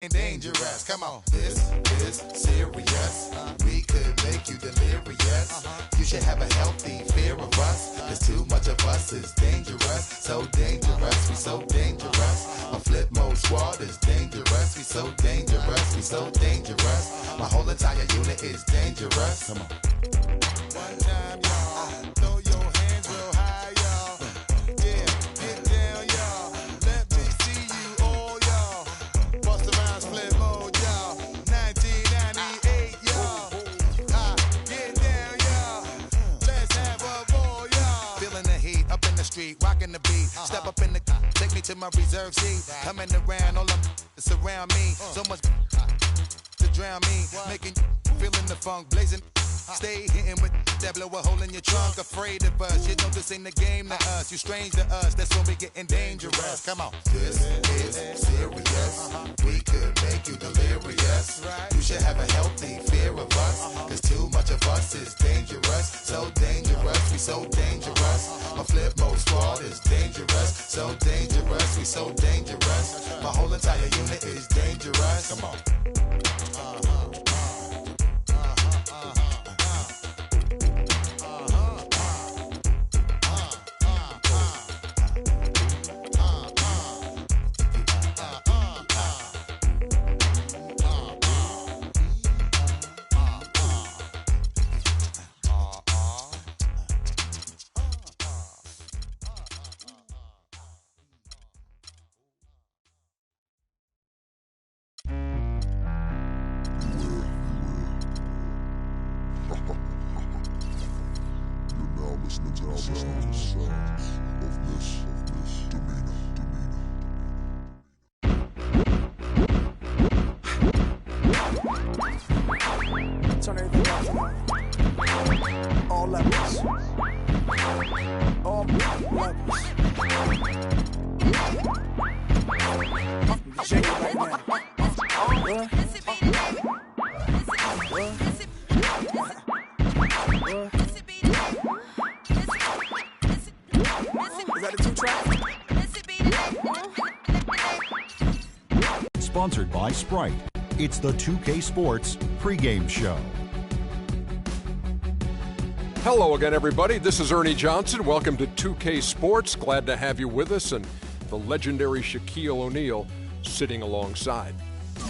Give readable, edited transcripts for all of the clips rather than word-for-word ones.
Dangerous, come on. This is serious. We could make you delirious. You should have a healthy fear of us. Cause too much of us is dangerous. So dangerous, we so dangerous. My flip mode squad is dangerous. We so dangerous, we so dangerous. My whole entire unit is dangerous. Come on. One time, y'all. Throw your hands real high, y'all. Yeah, get down, y'all. Let me see you all, y'all. Bust around, flip mode, y'all. 1998, y'all. Get down, y'all. Let's have a ball, y'all. Feeling the heat, up in the street, rocking the beat. Step up in the, take me to my reserve seat. Coming around, all them surround me. So much to drown me, making feeling the funk, blazing. Stay hitting with that, blow a hole in your trunk. Afraid of us, you know this ain't the game to us. You strange to us, that's when we getting dangerous. Come on. This is serious. We could make you delirious. You should have a healthy fear of us. Cause too much of us is dangerous. So dangerous, we so dangerous. My flip mode squad is dangerous. So dangerous, we so dangerous. My whole entire unit is dangerous. Come on. Sponsored by Sprite. It's the 2K Sports pregame show. Hello again, everybody. This is Ernie Johnson. Welcome to 2K Sports. Glad to have you with us, and the legendary Shaquille O'Neal sitting alongside.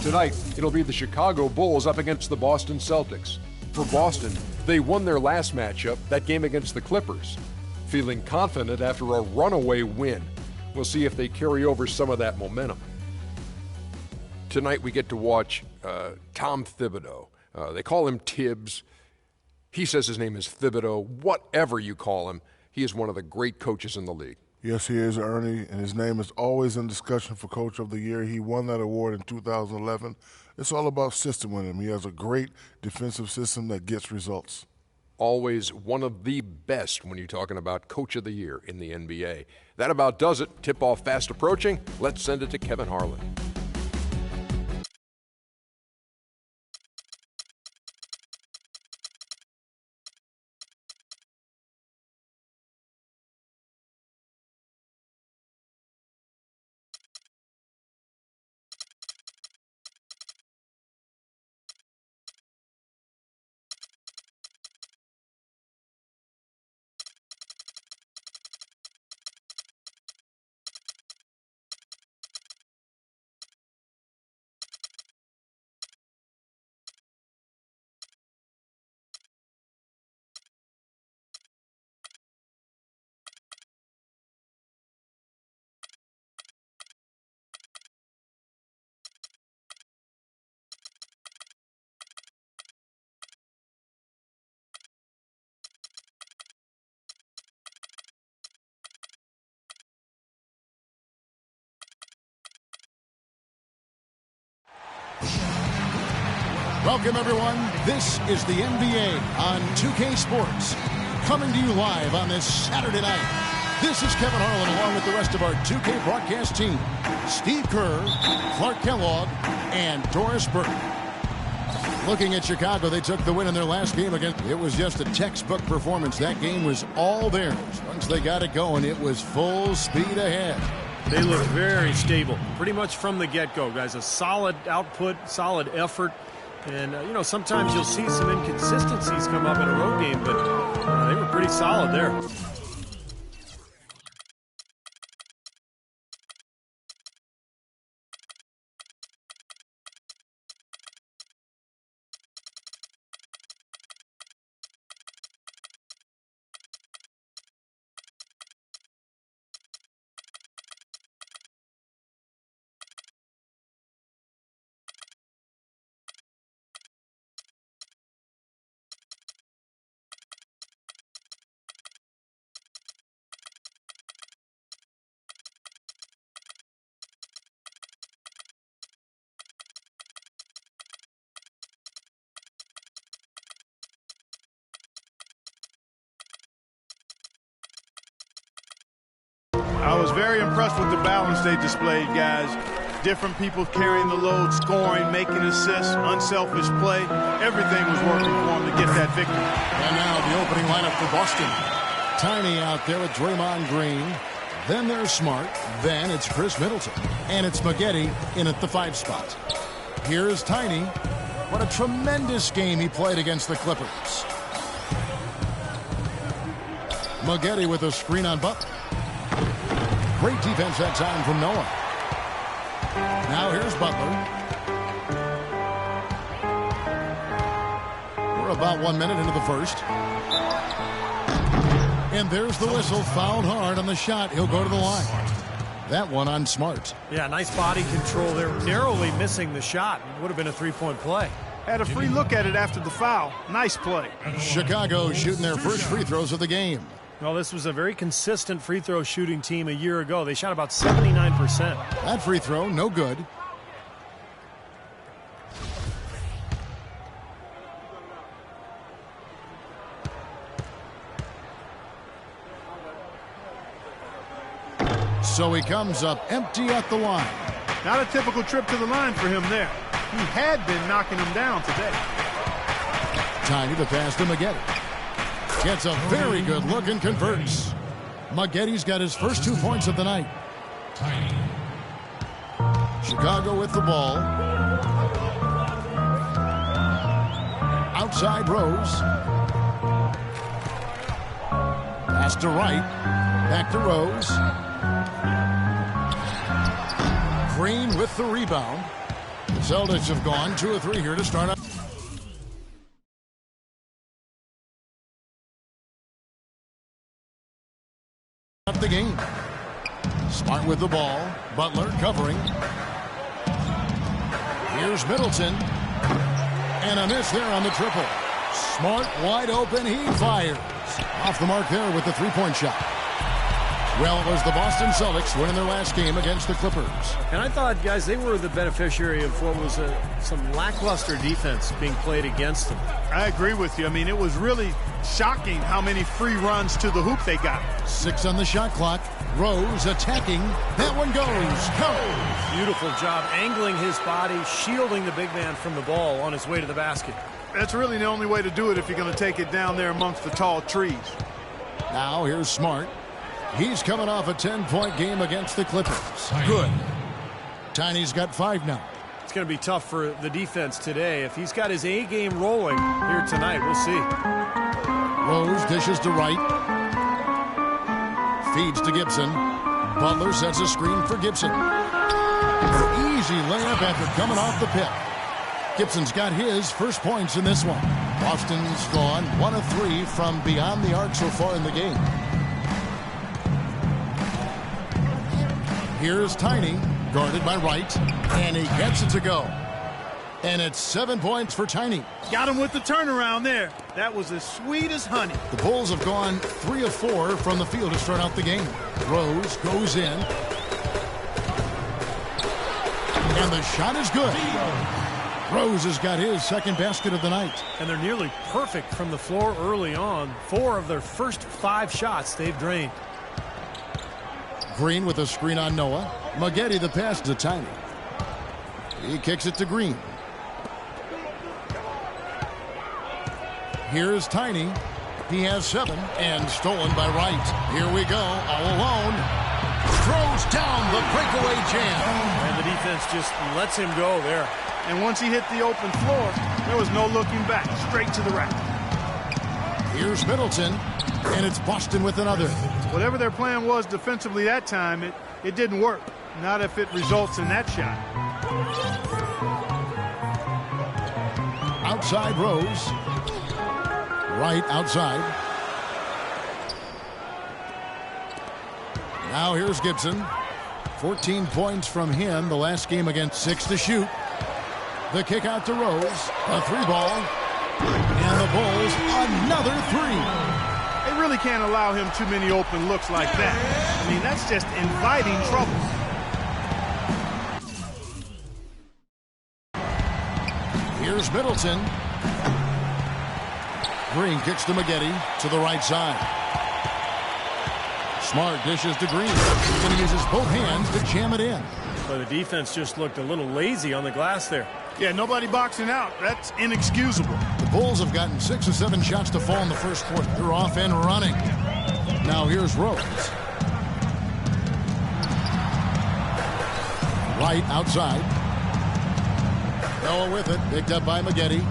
Tonight, it'll be the Chicago Bulls up against the Boston Celtics. For Boston, they won their last matchup, that game against the Clippers, feeling confident after a runaway win. We'll see if they carry over some of that momentum. Tonight we get to watch Tom Thibodeau. They call him Tibbs. He says his name is Thibodeau. Whatever you call him, he is one of the great coaches in the league. Yes, he is, Ernie, and his name is always in discussion for Coach of the Year. He won that award in 2011. It's all about system with him. He has a great defensive system that gets results. Always one of the best when you're talking about Coach of the Year in the NBA. That about does it. Tip-off fast approaching. Let's send it to Kevin Harlan. Welcome, everyone. This is the NBA on 2K Sports. Coming to you live on this Saturday night. This is Kevin Harlan along with the rest of our 2K broadcast team. Steve Kerr, Clark Kellogg, and Doris Burke. Looking at Chicago, they took the win in their last game against. It was just a textbook performance. That game was all theirs. Once they got it going, it was full speed ahead. They look very stable, pretty much from the get-go, guys. A solid output, solid effort. And, you know, sometimes you'll see some inconsistencies come up in a road game, but they were pretty solid there. I was very impressed with the balance they displayed, guys. Different people carrying the load, scoring, making assists, unselfish play. Everything was working for them to get that victory. And now the opening lineup for Boston. Tiny out there with Draymond Green. Then there's Smart. Then it's Chris Middleton. And it's Maggette in at the 5 spot. Here's Tiny. What a tremendous game he played against the Clippers. Maggette with a screen on Butler. Great defense that time from Noah. Now here's Butler. We're about 1 minute into the first. And there's the whistle. Fouled hard on the shot. He'll go to the line. That one on Smart. Yeah, nice body control there. Narrowly missing the shot. Would have been a three-point play. Had a free look at it after the foul. Nice play. Chicago shooting their first free throws of the game. Well, this was a very consistent free throw shooting team a year ago. They shot about 79%. That free throw, no good. So he comes up empty at the line. Not a typical trip to the line for him there. He had been knocking him down today. Tiny to pass to Maggette. Gets a very good look and converts. Maggette's got his first 2 points of the night. Chicago with the ball. Outside Rose. Pass to Wright. Back to Rose. Green with the rebound. The Celtics have gone 2 or 3 here to start up the game. Smart with the ball. Butler covering. Here's Middleton. And a miss there on the triple. Smart wide open. He fires. Off the mark there with the 3-point shot. Well, it was the Boston Celtics winning their last game against the Clippers. And I thought, guys, they were the beneficiary of what was some lackluster defense being played against them. I agree with you. I mean, it was really shocking how many free runs to the hoop they got. 6 on the shot clock. Rose attacking. That one goes. Beautiful job angling his body, shielding the big man from the ball on his way to the basket. That's really the only way to do it if you're going to take it down there amongst the tall trees. Now here's Smart. He's coming off a 10-point game against the Clippers. Good. Tiny's got 5 now. It's going to be tough for the defense today. If he's got his A game rolling here tonight, we'll see. Rose dishes to Wright. Feeds to Gibson. Butler sets a screen for Gibson. Easy layup after coming off the pick. Gibson's got his first points in this one. Boston's gone 1 of 3 from beyond the arc so far in the game. Here's Tiny, guarded by Wright, and he gets it to go. And it's 7 points for Tiny. Got him with the turnaround there. That was as sweet as honey. The Bulls have gone 3 of 4 from the field to start out the game. Rose goes in. And the shot is good. Rose has got his second basket of the night. And they're nearly perfect from the floor early on. 4 of their first 5 shots they've drained. Green with a screen on Noah. Maggette the pass to Tiny. He kicks it to Green. Here's Tiny. He has 7 and stolen by Wright. Here we go, all alone. throws down the breakaway jam. And the defense just lets him go there. And once he hit the open floor, there was no looking back. Straight to the rack. Here's Middleton, and it's Boston with another. Whatever their plan was defensively that time, it didn't work. Not if it results in that shot. Outside Rose. Right outside. Now here's Gibson. 14 points from him the last game against 6 to shoot. The kick out to Rose. A 3-ball. And the Bulls another 3. They really can't allow him too many open looks like that. I mean, that's just inviting trouble. Here's Middleton. Green kicks to Maggette to the right side. Smart dishes to Green. He's going to use his both hands to jam it in. But the defense just looked a little lazy on the glass there. Yeah, nobody boxing out. That's inexcusable. The Bulls have gotten 6 or 7 shots to fall in the first quarter. They're off and running. Now here's Rose. Right outside. Noah with it. Picked up by Maggette.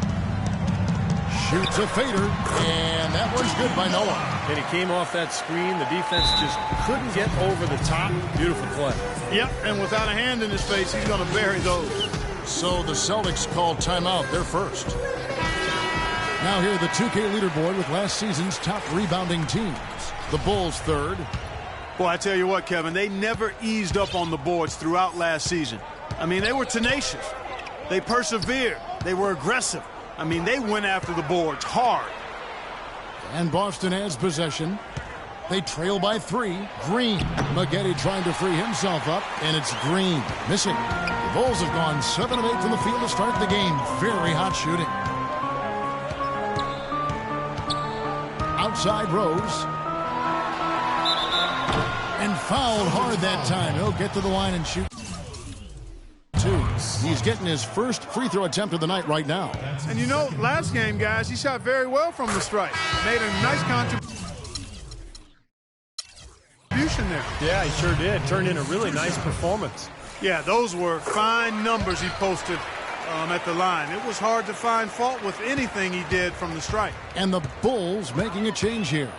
Shoots a fader. And that one's good by Noah. And he came off that screen. The defense just couldn't get over the top. Beautiful play. Yep, and without a hand in his face, he's going to bury those. So the Celtics called timeout. They're first. Now here the 2K leaderboard with last season's top rebounding teams. The Bulls third. Boy, I tell you what, Kevin, they never eased up on the boards throughout last season. I mean, they were tenacious. They persevered. They were aggressive. I mean, they went after the boards hard. And Boston has possession. They trail by 3. Green. Maggette trying to free himself up, and it's Green missing. The Bulls have gone 7 of 8 from the field to start the game. Very hot shooting. Outside Rose. And fouled hard that time. He'll get to the line and shoot 2. He's getting his first free throw attempt of the night right now. And you know, last game, guys, he shot very well from the stripe. Made a nice contribution there. Yeah, he sure did. Turned in a really nice performance. Yeah, those were fine numbers he posted at the line. It was hard to find fault with anything he did from the stripe. And the Bulls making a change here.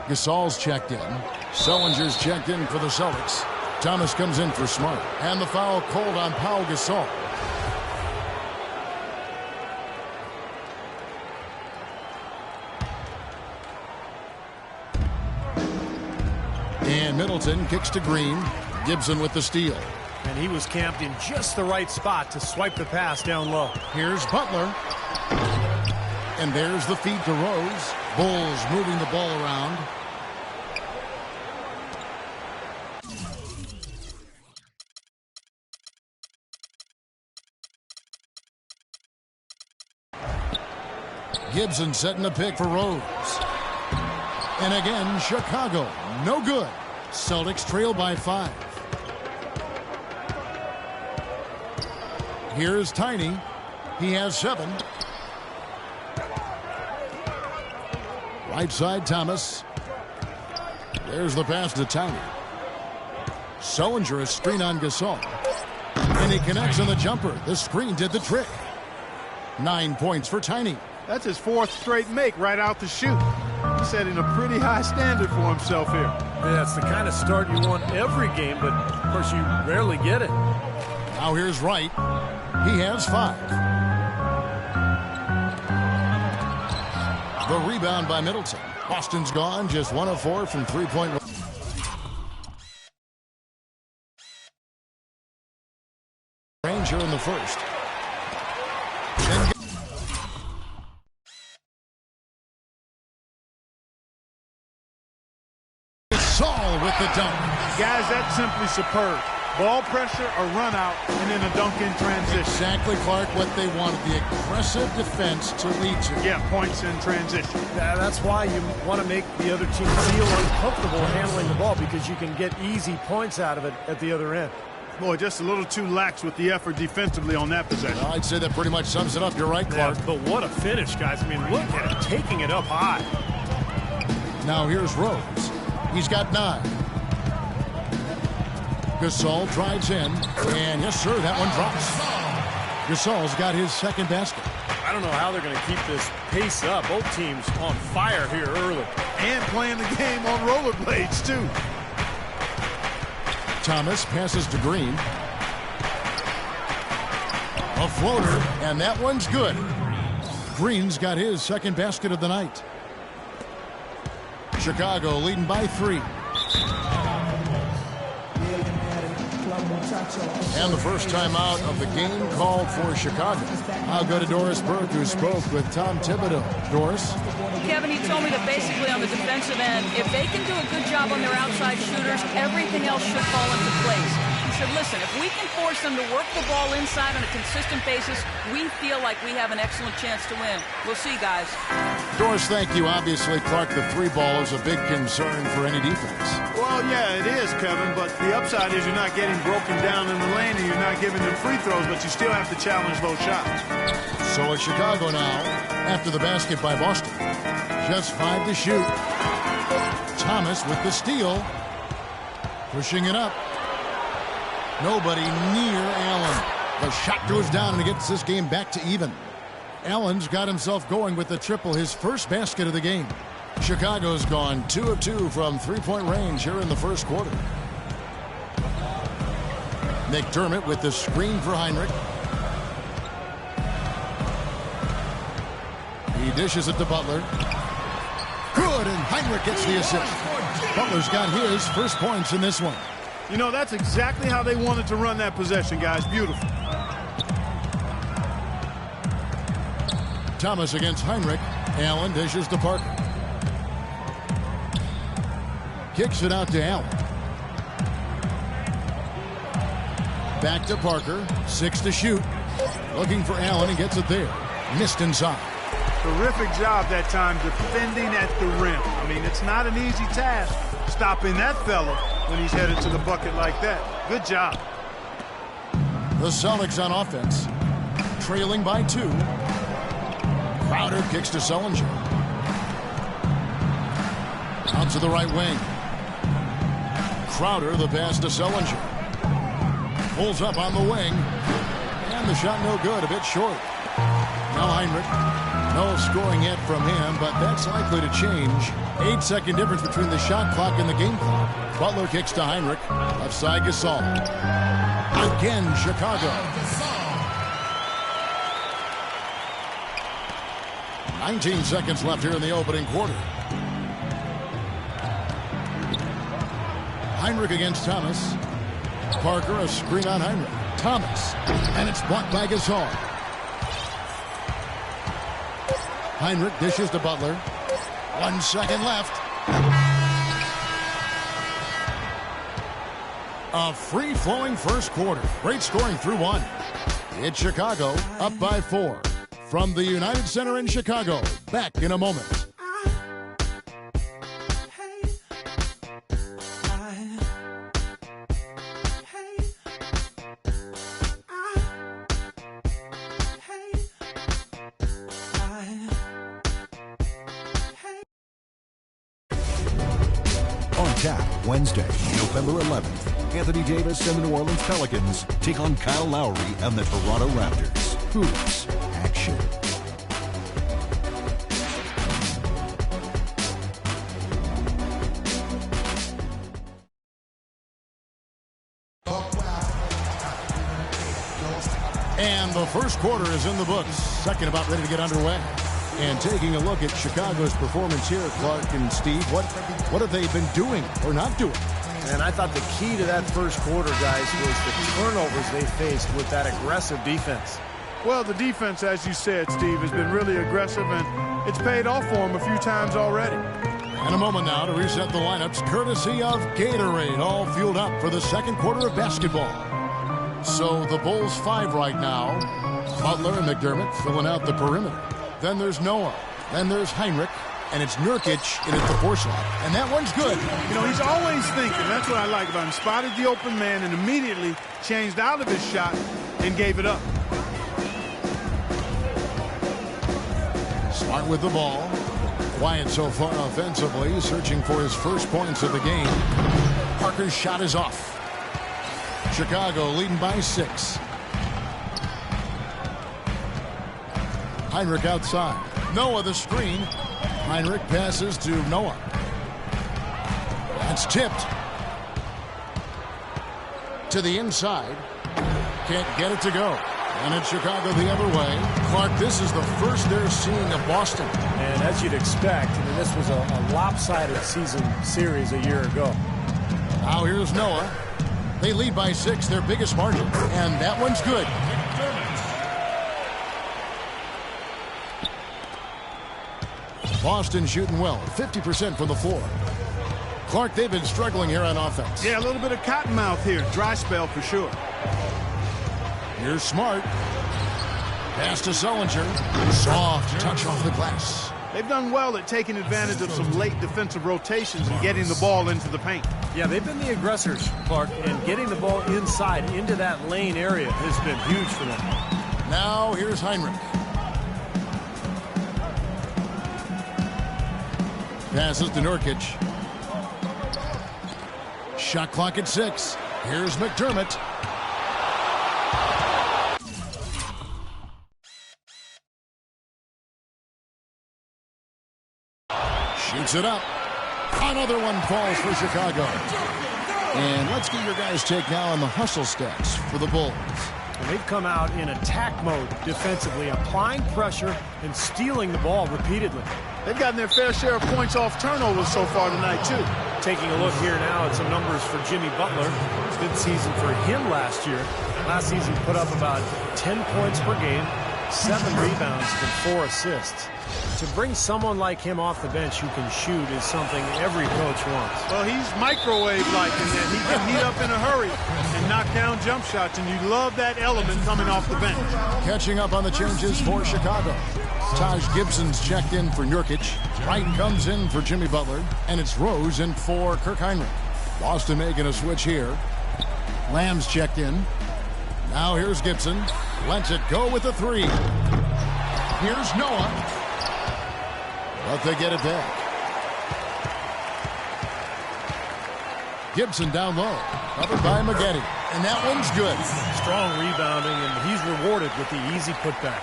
Gasol's checked in. Sullinger's checked in for the Celtics. Thomas comes in for Smart. And the foul called on Pau Gasol. And Middleton kicks to Green. Gibson with the steal. And he was camped in just the right spot to swipe the pass down low. Here's Butler. And there's the feed to Rose. Bulls moving the ball around. Gibson setting the pick for Rose. And again, Chicago. No good. Celtics trail by 5. Here's Tiny. He has 7. Right side, Thomas. There's the pass to Tiny. Sullinger, a screen on Gasol. And he connects on the jumper. The screen did the trick. 9 points for Tiny. That's his 4th straight make right out the chute. He's setting a pretty high standard for himself here. Yeah, it's the kind of start you want every game, but of course you rarely get it. Now here's Wright. He has 5. The rebound by Middleton. Boston's gone, just 1 of 4 from three-point range here in the first. Gasol with the dunk. Guys, that's simply superb. Ball pressure, a run out, and then a dunk in transition. Exactly, Clark, what they wanted. The aggressive defense to lead to. Yeah, points in transition. That's why you want to make the other team feel uncomfortable handling the ball, because you can get easy points out of it at the other end. Boy, just a little too lax with the effort defensively on that possession. I'd say that pretty much sums it up. You're right, Clark. Yeah, but what a finish, guys. I mean, look at it, taking it up high. Now here's Rose. He's got 9. Gasol drives in, and yes, sir, that one drops. Gasol's got his second basket. I don't know how they're going to keep this pace up. Both teams on fire here early. And playing the game on rollerblades, too. Thomas passes to Green. A floater, and that one's good. Green's got his second basket of the night. Chicago leading by 3. And the first time out of the game called for Chicago. I'll go to Doris Burke, who spoke with Tom Thibodeau. Doris? Kevin, he told me that basically on the defensive end, if they can do a good job on their outside shooters, everything else should fall into place. He said, listen, if we can force them to work the ball inside on a consistent basis, we feel like we have an excellent chance to win. We'll see, guys. Doris, thank you. Obviously, Clark, the 3 ball is a big concern for any defense. Well, yeah, it is, Kevin, but the upside is you're not getting broken down in the lane and you're not giving them free throws, but you still have to challenge those shots. So it's Chicago now after the basket by Boston. Just 5 to shoot. Thomas with the steal. Pushing it up. Nobody near Allen. The shot goes down and it gets this game back to even. Allen's got himself going with the triple, his first basket of the game. Chicago's gone 2 of 2 from 3-point range here in the first quarter. McDermott with the screen for Heinrich. He dishes it to Butler. Good, and Heinrich gets the assist. Butler's got his first points in this one. You know, that's exactly how they wanted to run that possession, guys. Beautiful. Thomas against Heinrich. Allen dishes to Parker. Kicks it out to Allen. Back to Parker. 6 to shoot. Looking for Allen and gets it there. Missed inside. Terrific job that time defending at the rim. I mean, it's not an easy task stopping that fella when he's headed to the bucket like that. Good job. The Celtics on offense. Trailing by 2. Crowder kicks to Sullinger. Out to the right wing. Crowder, the pass to Sullinger. Pulls up on the wing. And the shot no good, a bit short. Now Heinrich. No scoring yet from him, but that's likely to change. 8-second difference between the shot clock and the game clock. Butler kicks to Heinrich. Left side Gasol. Again, Chicago. 19 seconds left here in the opening quarter. Heinrich against Thomas. Parker, a screen on Heinrich. Thomas. And it's blocked by Gasol. Heinrich dishes to Butler. 1 second left. A free-flowing first quarter. Great scoring through 1. It's Chicago up by 4. From the United Center in Chicago. Back in a moment. Tap Wednesday, November 11th. Anthony Davis and the New Orleans Pelicans take on Kyle Lowry and the Toronto Raptors. Hoops action. And the first quarter is in the books. Second about ready to get underway. And taking a look at Chicago's performance here, Clark and Steve, what have they been doing or not doing? And I thought the key to that first quarter, guys, was the turnovers they faced with that aggressive defense. Well, the defense, as you said, Steve, has been really aggressive, and it's paid off for them a few times already. And a moment now to reset the lineups, courtesy of Gatorade, all fueled up for the second quarter of basketball. So the Bulls 5 right now. Butler and McDermott filling out the perimeter. Then there's Noah. Then there's Heinrich. And it's Nurkic in at the 4 slot. And that one's good. You know, he's always thinking. That's what I like about him. Spotted the open man and immediately changed out of his shot and gave it up. Smart with the ball. Quiet so far offensively, searching for his first points of the game. Parker's shot is off. Chicago leading by 6. Heinrich outside. Noah the screen. Heinrich passes to Noah. That's tipped. To the inside. Can't get it to go. And it's Chicago the other way. Clark, this is the first they're seeing of Boston. And as you'd expect, I mean, this was a lopsided season series a year ago. Now here's Noah. They lead by 6, their biggest margin. And that one's good. Boston shooting well, 50% from the floor. Clark, they've been struggling here on offense. Yeah, a little bit of cottonmouth here. Dry spell for sure. Here's Smart. Pass to Sullinger. Soft touch off the glass. They've done well at taking advantage of some late defensive rotations and getting the ball into the paint. Yeah, they've been the aggressors, Clark, and getting the ball inside into that lane area has been huge for them. Now here's Heinrich. Passes to Nurkic. Shot clock at 6. Here's McDermott. Shoots it up. Another one falls for Chicago. And let's get your guys' take now on the hustle stats for the Bulls. And they've come out in attack mode defensively, applying pressure and stealing the ball repeatedly. They've gotten their fair share of points off turnovers so far tonight, too. Taking a look here now at some numbers for Jimmy Butler. Good season for him last year. Last season put up about 10 points per game, 7 rebounds, and 4 assists. To bring someone like him off the bench who can shoot is something every coach wants. Well, he's microwave-like in that he can heat up in a hurry and knock down jump shots, and you love that element coming off the bench. Catching up on the changes for Chicago. Taj Gibson's checked in for Nurkic. Wright comes in for Jimmy Butler. And it's Rose in for Kirk Heinrich. Boston making a switch here. Lamb's checked in. Now here's Gibson. Lets it go with the 3. Here's Noah. But they get it back. Gibson down low. Covered by Maggette. And that one's good. Strong rebounding, and he's rewarded with the easy putback.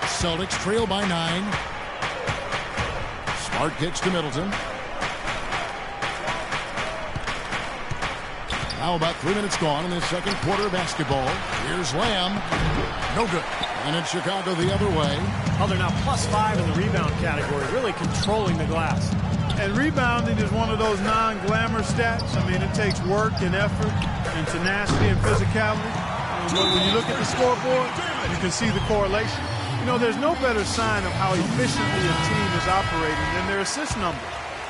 Celtics trail by 9. Smart kicks to Middleton. Now about 3 minutes gone in the second quarter of basketball. Here's Lamb. No good. And it's Chicago the other way. Oh, they're now +5 in the rebound category, really controlling the glass. And rebounding is one of those non-glamour stats. I mean, it takes work and effort and tenacity and physicality. But when you look at the scoreboard, you can see the correlation. You know, there's no better sign of how efficiently a team is operating than their assist numbers.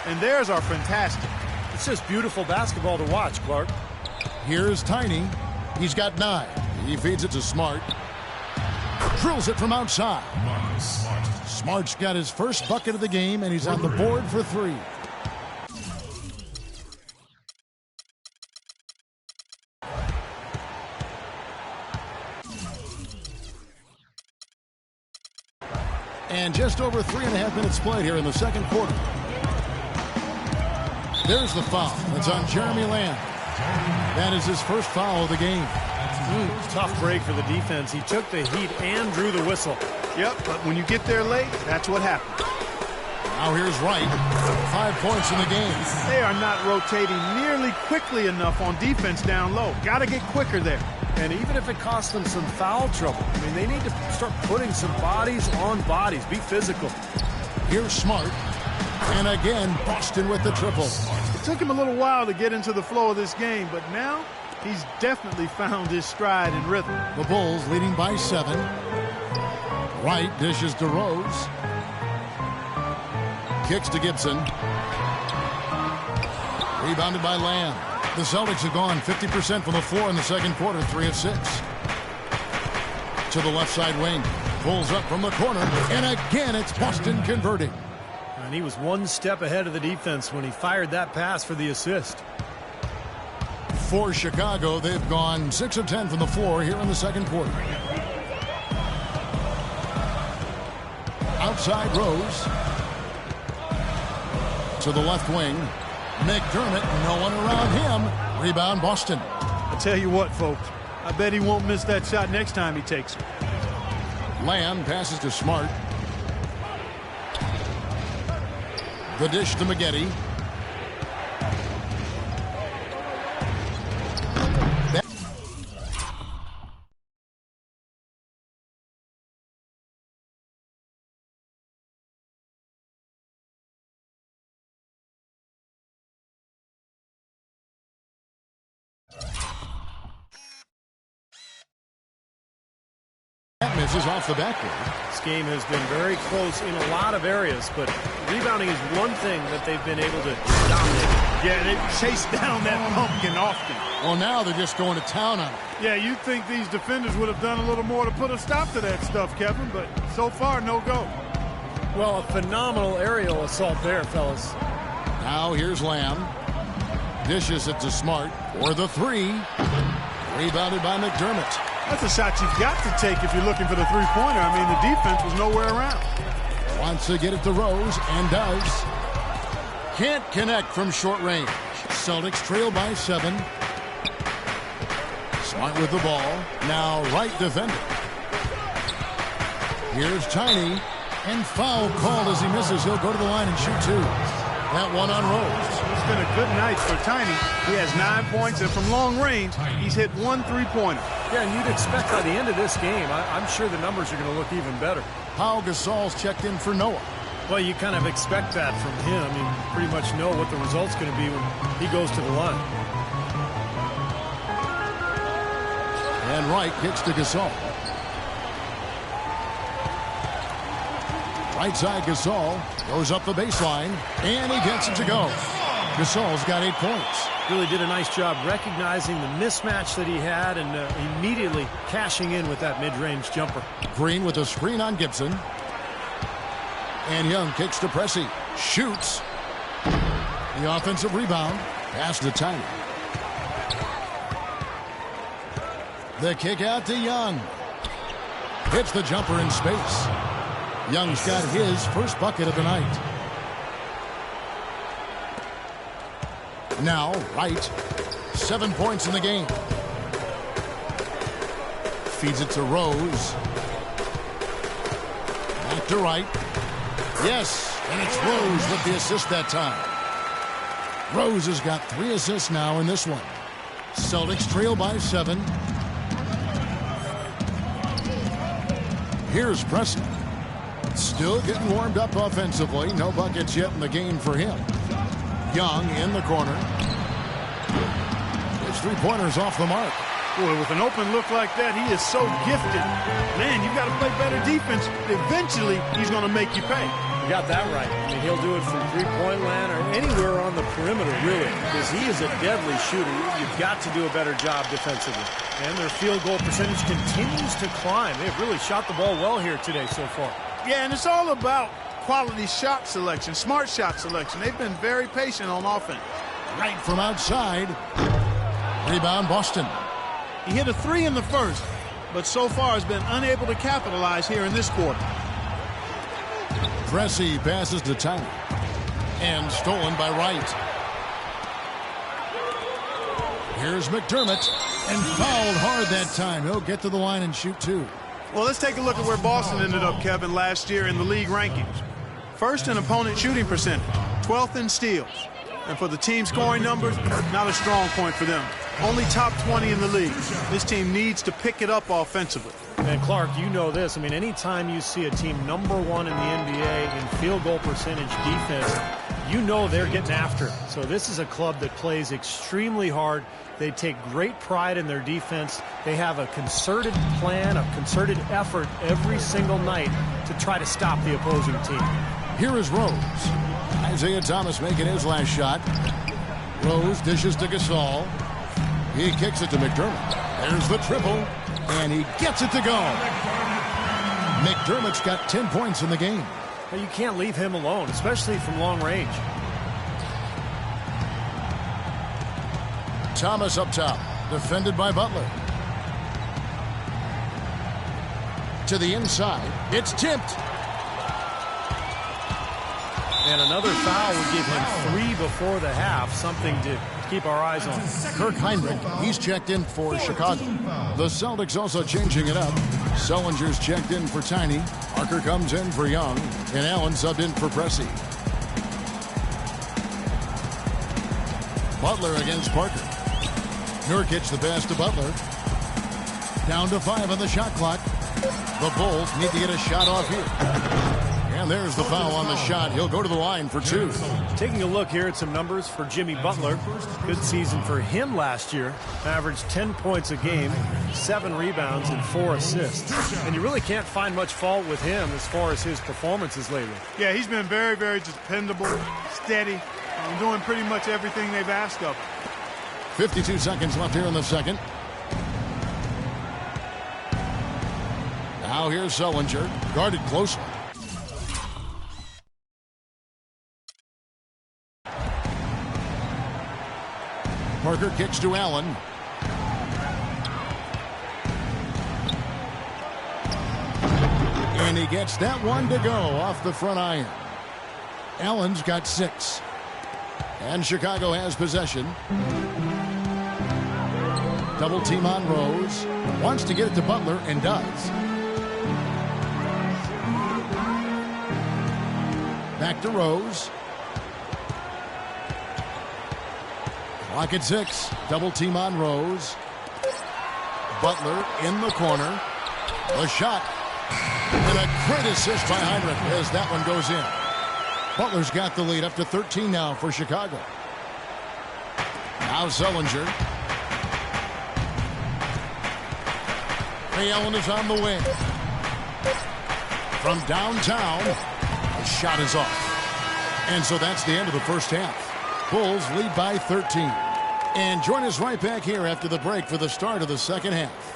And theirs are fantastic. It's just beautiful basketball to watch, Clark. Here's Tiny. He's got 9. He feeds it to Smart. Drills it from outside. Smart's got his first bucket of the game, and he's on the board for 3. And just over 3.5 minutes played here in the second quarter. There's the foul. It's on Jeremy Lamb. That is his first foul of the game. Tough break for the defense. He took the heat and drew the whistle. Yep, but when you get there late, that's what happens. Now here's Wright. 5 points in the game. They are not rotating nearly quickly enough on defense down low. Got to get quicker there. And even if it costs them some foul trouble, I mean, they need to start putting some bodies on bodies. Be physical. Here's Smart. And again, Boston with the triple. It took him a little while to get into the flow of this game, but now he's definitely found his stride and rhythm. The Bulls leading by 7. Wright dishes to Rose. Kicks to Gibson. Rebounded by Lamb. The Celtics have gone 50% from the floor in the second quarter, 3 of 6. To the left side wing. Pulls up from the corner. And again, it's Boston converting. And he was one step ahead of the defense when he fired that pass for the assist. For Chicago, they've gone 6 of 10 from the floor here in the second quarter. Outside Rose. To the left wing. McDermott, no one around him. Rebound Boston. I tell you what, folks, I bet he won't miss that shot next time he takes it. Lamb passes to Smart. The dish to Maggette. That misses off the backboard. This game has been very close in a lot of areas, but rebounding is one thing that they've been able to dominate. Yeah, they chase down that pumpkin often. Well, now they're just going to town on it. Yeah, you'd think these defenders would have done a little more to put a stop to that stuff, Kevin, but so far, no go. Well, a phenomenal aerial assault there, fellas. Now here's Lamb. Dishes it to Smart for the three. Rebounded by McDermott. That's a shot you've got to take if you're looking for the three-pointer. I mean, the defense was nowhere around. Wants to get it to Rose, and does. Can't connect from short range. Celtics trail by 7. Smart with the ball. Now right defender. Here's Tiny. And foul called as he misses. He'll go to the line and shoot 2. That one on Rose. It's been a good night for Tiny. He has 9 points, and from long range, he's hit 1 3-pointer. Yeah, and you'd expect by the end of this game, I'm sure the numbers are going to look even better. Pau Gasol's checked in for Noah. Well, you kind of expect that from him. You pretty much know what the result's going to be when he goes to the line. And Wright kicks to Gasol. Right side Gasol goes up the baseline, and he gets it to go. Gasol's got 8 points. Really did a nice job recognizing the mismatch that he had and immediately cashing in with that mid-range jumper. Green with a screen on Gibson. And Young kicks to Pressey. Shoots. The offensive rebound. Pass to Tiny. The kick out to Young. Hits the jumper in space. Young's got his first bucket of the night. Now, Wright. 7 points in the game. Feeds it to Rose. Back to Wright. Yes, and it's Rose with the assist that time. Rose has got 3 assists now in this one. Celtics trail by 7. Here's Preston. Still getting warmed up offensively. No buckets yet in the game for him. Young in the corner. His 3-pointers off the mark. Boy, with an open look like that, he is so gifted. Man, you've got to play better defense. Eventually, he's going to make you pay. You got that right. I mean, he'll do it from three-point land or anywhere on the perimeter, really, because he is a deadly shooter. You've got to do a better job defensively. And their field goal percentage continues to climb. They've really shot the ball well here today so far. Yeah, and it's all about quality shot selection, smart shot selection. They've been very patient on offense. Right from outside. Rebound Boston. He hit a 3 in the first, but so far has been unable to capitalize here in this quarter. Pressey passes to Tiny. And stolen by Wright. Here's McDermott. And fouled hard that time. He'll get to the line and shoot 2. Well, let's take a look at where Boston ended up, Kevin, last year in the league rankings. First in opponent shooting percentage, 12th in steals. And for the team scoring numbers, not a strong point for them. Only top 20 in the league. This team needs to pick it up offensively. And Clark, you know this. I mean, anytime you see a team #1 in the NBA in field goal percentage defense, you know they're getting after it. So this is a club that plays extremely hard. They take great pride in their defense. They have a concerted plan, a concerted effort every single night to try to stop the opposing team. Here is Rose. Isaiah Thomas making his last shot. Rose dishes to Gasol. He kicks it to McDermott. There's the triple, and he gets it to go. McDermott's got 10 points in the game. Well, you can't leave him alone, especially from long range. Thomas up top, defended by Butler. To the inside, it's tipped. And another foul would give him 3 before the half, something to to keep our eyes on. Kirk Heinrich, he's checked in for Chicago. The Celtics also changing it up. Sullinger's checked in for Tiny. Parker comes in for Young. And Allen subbed in for Pressey. Butler against Parker. Nurkic the pass to Butler. Down to 5 on the shot clock. The Bulls need to get a shot off here. And there's the foul on the shot. He'll go to the line for 2. Taking a look here at some numbers for Jimmy Butler. Good season for him last year. Averaged 10 points a game, 7 rebounds, and 4 assists. And you really can't find much fault with him as far as his performances lately. Yeah, he's been very, very dependable, steady, and doing pretty much everything they've asked of him. 52 seconds left here in the second. Now here's Sullinger, guarded closely. Parker kicks to Allen. And he gets that one to go off the front iron. Allen's got 6. And Chicago has possession. Double team on Rose. Wants to get it to Butler and does. Back to Rose. Clock at 6. Double team on Rose. Butler in the corner. A shot. And a great assist by Heinrich as that one goes in. Butler's got the lead up to 13 now for Chicago. Now Sullinger. Ray Allen is on the wing. From downtown, the shot is off. And so that's the end of the first half. Bulls lead by 13. And join us right back here after the break for the start of the second half.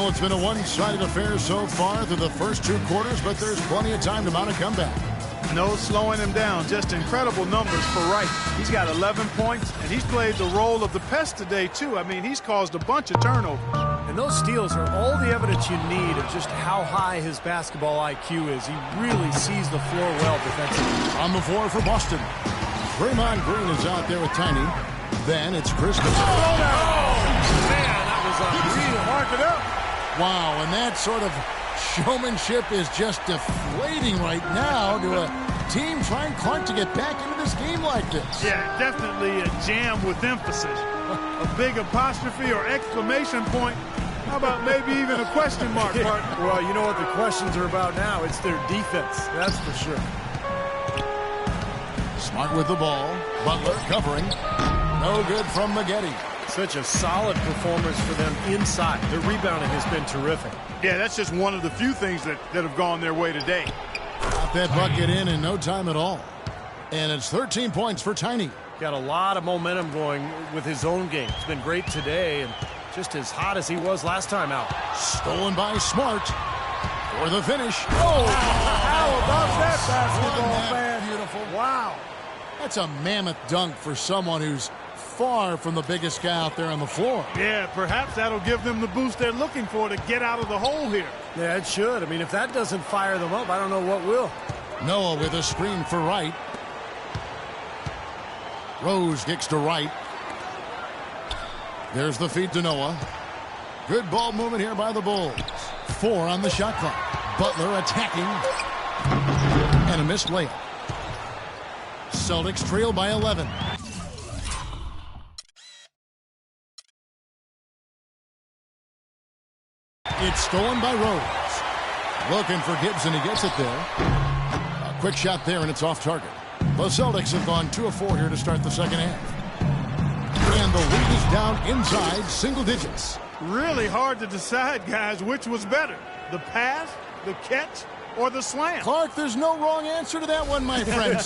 Well, it's been a one-sided affair so far through the first 2 quarters, but there's plenty of time to mount a comeback. No slowing him down. Just incredible numbers for Wright. He's got 11 points, and he's played the role of the pest today, too. I mean, he's caused a bunch of turnovers. And those steals are all the evidence you need of just how high his basketball IQ is. He really sees the floor well defensively. On the floor for Boston. Draymond Green is out there with Tiny. Then it's Christmas. Oh, man, that was unreal. Mark it up. Wow, and that sort of showmanship is just deflating right now to a team trying Clark to get back into this game like this. Yeah, definitely a jam with emphasis. A big apostrophe or exclamation point. How about maybe even a question mark, Mark? Well, you know what the questions are about now. It's their defense, that's for sure. Smart with the ball. Butler covering. No good from Maggette. Such a solid performance for them inside. The rebounding has been terrific. Yeah, that's just one of the few things that have gone their way today. Got that bucket in no time at all. And it's 13 points for Tiny. Got a lot of momentum going with his own game. It's been great today and just as hot as he was last time out. Stolen by Smart for the finish. Oh, how about that basketball, Wasn't that man? beautiful? Wow. That's a mammoth dunk for someone who's far from the biggest guy out there on the floor. Yeah, perhaps that'll give them the boost they're looking for to get out of the hole here. Yeah, it should. I mean, if that doesn't fire them up, I don't know what will. Noah with a screen for Wright. Rose kicks to Wright. There's the feed to Noah. Good ball movement here by the Bulls. 4 on the shot clock. Butler attacking. And a missed layup. Celtics trail by 11. It's stolen by Rose. Looking for Gibson. He gets it there. A quick shot there, and it's off target. The Celtics have gone 2 of 4 here to start the second half. And the lead is down inside single digits. Really hard to decide, guys, which was better. The pass, the catch, or the slam? Clark, there's no wrong answer to that one, my friend.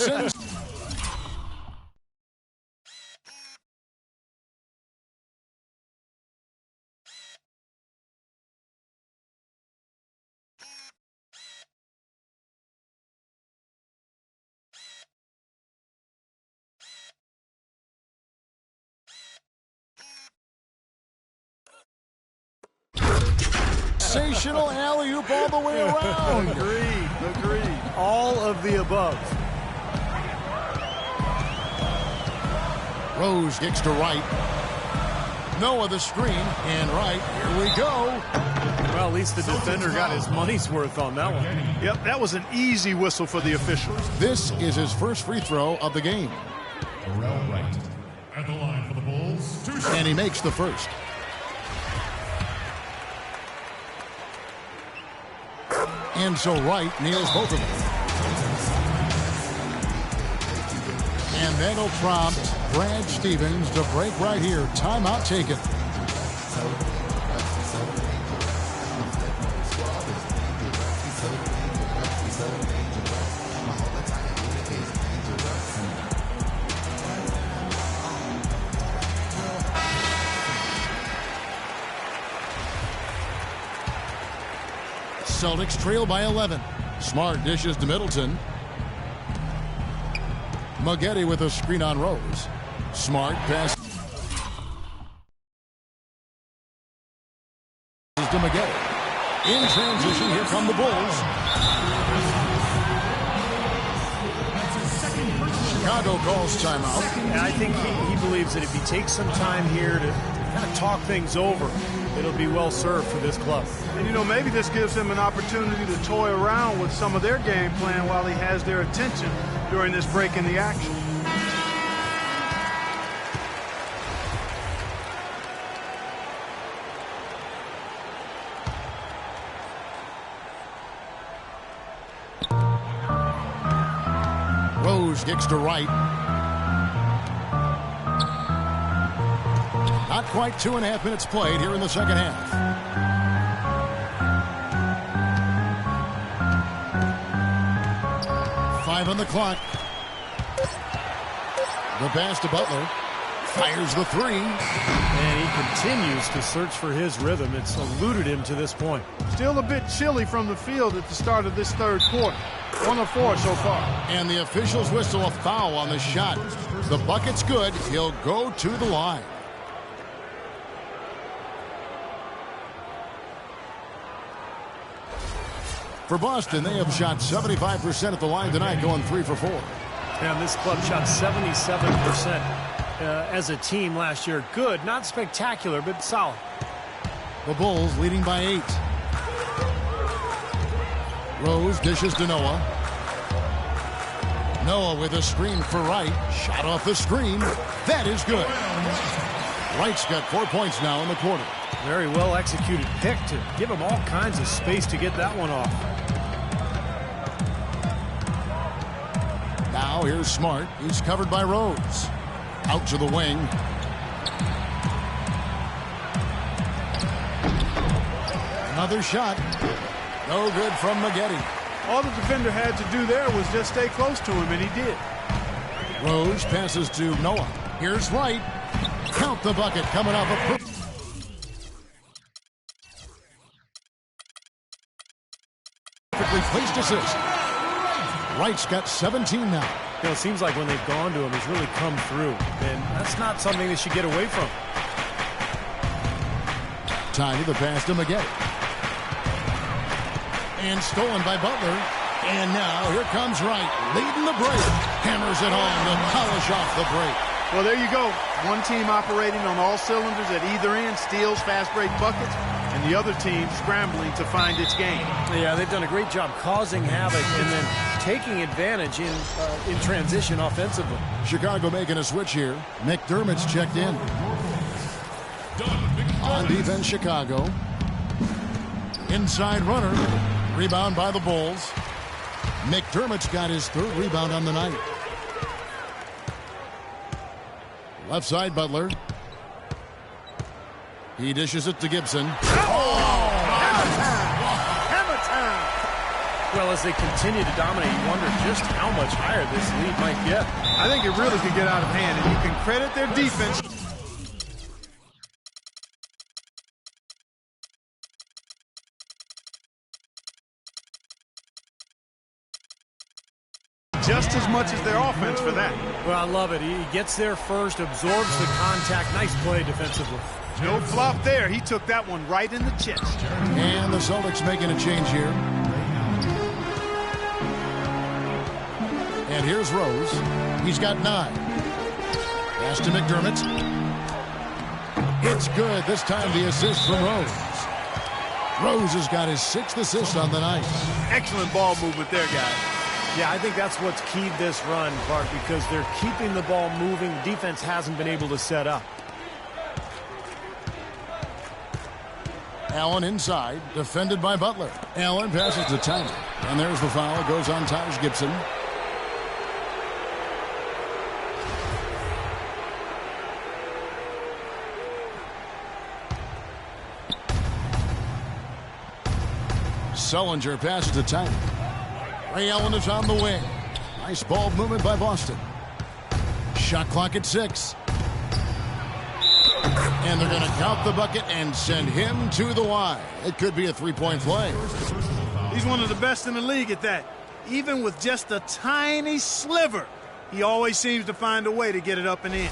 Sensational alley-oop all the way around. Agreed. All of the above. Rose kicks to right. Noah the screen, and right. Here we go. Well, at least the defender got his money's worth on that one. Yep, that was an easy whistle for the officials. This is his first free throw of the game. Around right. At the line for the Bulls. And he makes the first. And so Wright nails both of them. And that'll prompt Brad Stevens to break right here. Timeout taken. Celtics trail by 11. Smart dishes to Middleton. Maggette with a screen on Rose. Smart pass to Maggette. In transition, here come the Bulls. Chicago calls timeout. And I think he believes that if he takes some time here to kind of talk things over, it'll be well served for this club. And, you know, maybe this gives him an opportunity to toy around with some of their game plan while he has their attention during this break in the action. Rose kicks to right. Not quite 2.5 minutes played here in the second half. Five on the clock. The pass to Butler. Fires the three. And he continues to search for his rhythm. It's eluded him to this point. Still a bit chilly from the field at the start of this third quarter. 1 of 4 so far. And the officials whistle a foul on the shot. The bucket's good. He'll go to the line. For Boston, they have shot 75% at the line tonight, going 3 for 4. And this club shot 77% as a team last year. Good, not spectacular, but solid. The Bulls leading by 8. Rose dishes to Noah. Noah with a screen for Wright. Shot off the screen. That is good. Wright's got 4 points now in the quarter. Very well executed pick to give him all kinds of space to get that one off. Now here's Smart. He's covered by Rose. Out to the wing. Another shot. No good from Maggette. All the defender had to do there was just stay close to him, and he did. Rose passes to Noah. Here's Wright. Count the bucket coming off a perfectly placed assist. Wright's got 17 now. You know, it seems like when they've gone to him, he's really come through. And that's not something they should get away from. Tiny the pass to Maggette. And stolen by Butler. And now here comes Wright, leading the break. Hammers it home to polish off the break. Well, there you go. One team operating on all cylinders at either end, steals fast break buckets, and the other team scrambling to find its game. Yeah, they've done a great job causing havoc and then taking advantage in transition offensively. Chicago making a switch here. McDermott's checked in. On defense, Chicago. Inside runner. Rebound by the Bulls. McDermott's got his 3rd rebound on the night. Left side, Butler. He dishes it to Gibson. Oh! Well, as they continue to dominate, you wonder just how much higher this lead might get. I think it really could get out of hand, and you can credit their defense. Just as much as their offense for that. Well, I love it. He gets there first, absorbs the contact. Nice play defensively. No flop there. He took that one right in the chest. And the Celtics making a change here. And here's Rose. He's got 9. Pass to McDermott. It's good. This time the assist from Rose. Rose has got his 6th assist on the night. Excellent ball movement there, guys. Yeah, I think that's what's keyed this run, Clark, because they're keeping the ball moving. Defense hasn't been able to set up. Allen inside, defended by Butler. Allen passes to Tyner. And there's the foul. It goes on Taj Gibson. Sullinger passes to Tyner. Ray Allen is on the wing. Nice ball movement by Boston. Shot clock at 6. And they're going to count the bucket and send him to the Y. It could be a 3-point play. He's one of the best in the league at that. Even with just a tiny sliver, he always seems to find a way to get it up and in.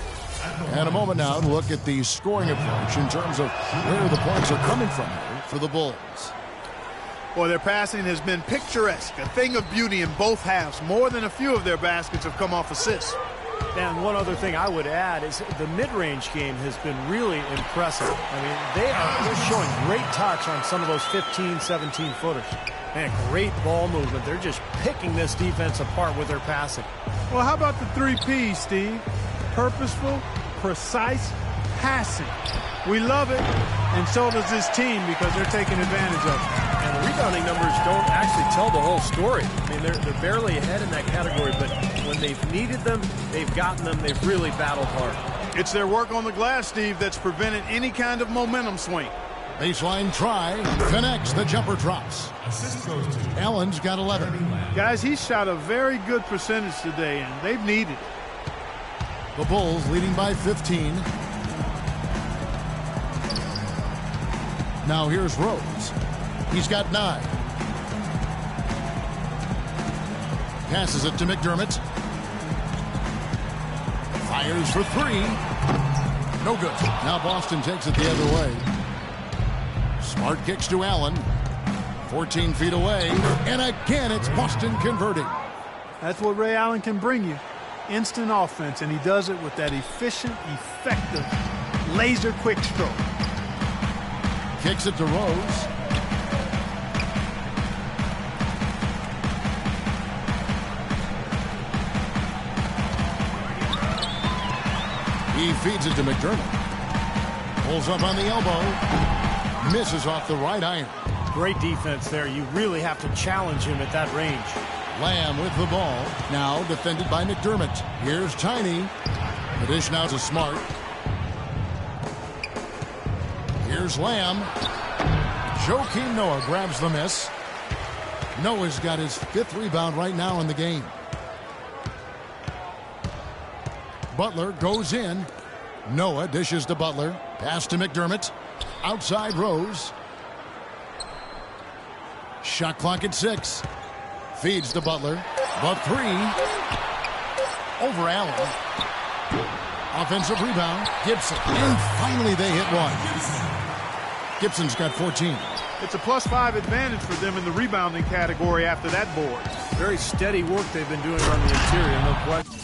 And a moment now to look at the scoring approach in terms of where the points are coming from here for the Bulls. Boy, their passing has been picturesque, a thing of beauty in both halves. More than a few of their baskets have come off assists. And one other thing I would add is the mid-range game has been really impressive. I mean, they're showing great touch on some of those 15, 17-footers. Man, great ball movement. They're just picking this defense apart with their passing. Well, how about the 3 Ps, Steve? Purposeful, precise, passing. We love it, and so does this team because they're taking advantage of it. And the rebounding numbers don't actually tell the whole story. I mean, they're barely ahead in that category, but when they've needed them, they've gotten them. They've really battled hard. It's their work on the glass, Steve, that's prevented any kind of momentum swing. Baseline try, connects, the jumper drops. Allen's got 11. Guys, he shot a very good percentage today, and they've needed it. The Bulls leading by 15. Now here's Rose. He's got 9. Passes it to McDermott. Fires for 3. No good. Now Boston takes it the other way. Smart kicks to Allen. 14 feet away. And again, it's Boston converting. That's what Ray Allen can bring you. Instant offense, and he does it with that efficient, effective, laser quick stroke. Kicks it to Rose. He feeds it to McDermott. Pulls up on the elbow. Misses off the right iron. Great defense there. You really have to challenge him at that range. Lamb with the ball. Now defended by McDermott. Here's Tiny. The dish now to Smart. Here's Lamb. Joakim Noah grabs the miss. Noah's got his 5th rebound right now in the game. Butler goes in. Noah dishes to Butler. Pass to McDermott. Outside Rose. Shot clock at 6. Feeds to Butler. The 3. Over Allen. Offensive rebound. Gibson. And finally they hit one. Gibson's got 14. It's a +5 advantage for them in the rebounding category after that board. Very steady work they've been doing on the interior, no question.